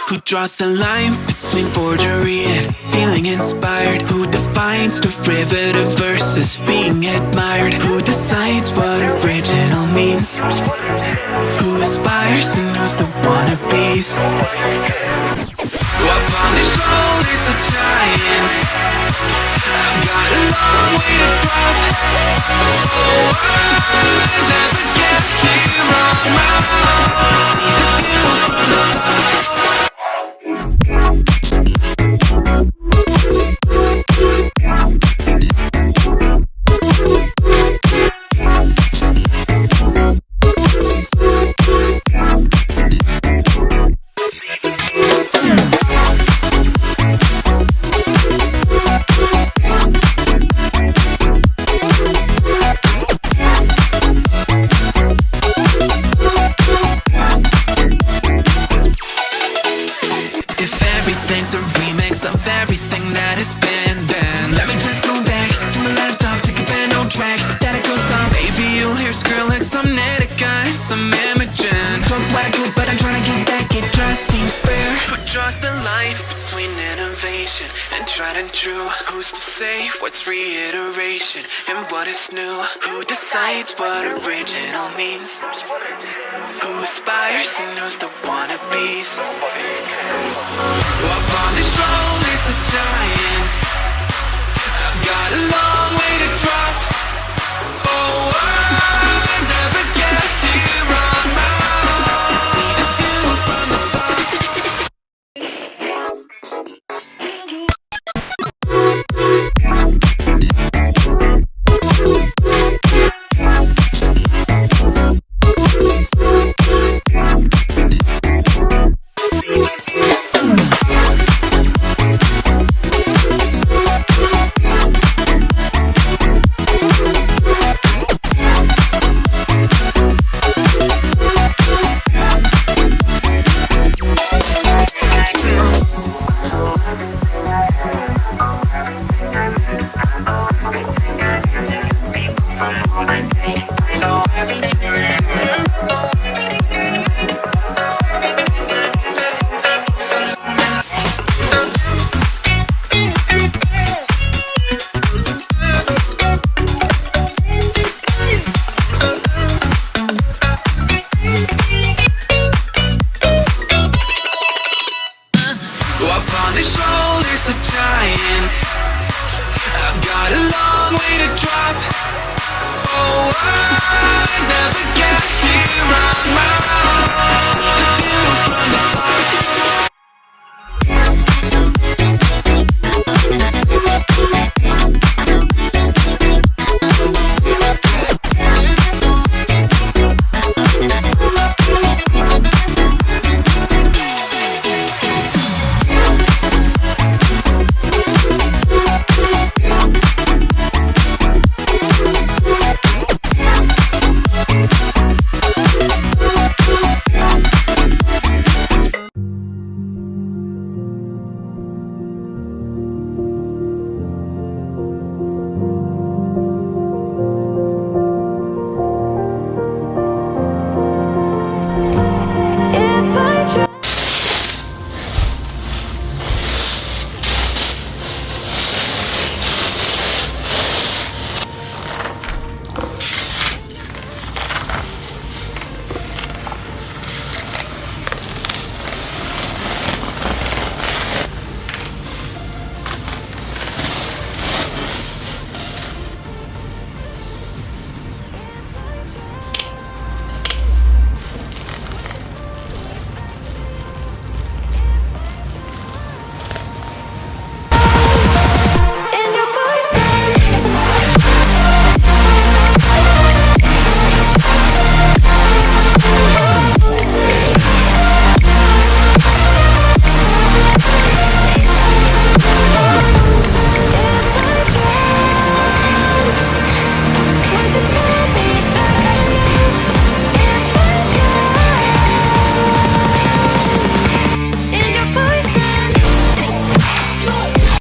Who draws the line between forgery and feeling inspired? Who defines derivative versus being admired? Who decides what original means? Who aspires and knows the wannabes? Upon the shoulders of giants, I've got a long way to go. I never get here on my own. See the view from the top. Everything's a remix of everything that has been. Then let me just go back to my laptop, take a pen, no track that I cooked on. Maybe you'll hear Skrillex, some Netica, some Imogen. Talk what I could, but I'm trying to get back. It just seems fair. Who draws the line between innovation and tried and true? Who's to say what's reiteration and what is new? Who decides what original means? Who aspires and knows the wannabes? Up on the shoulders of giants, I've got a long way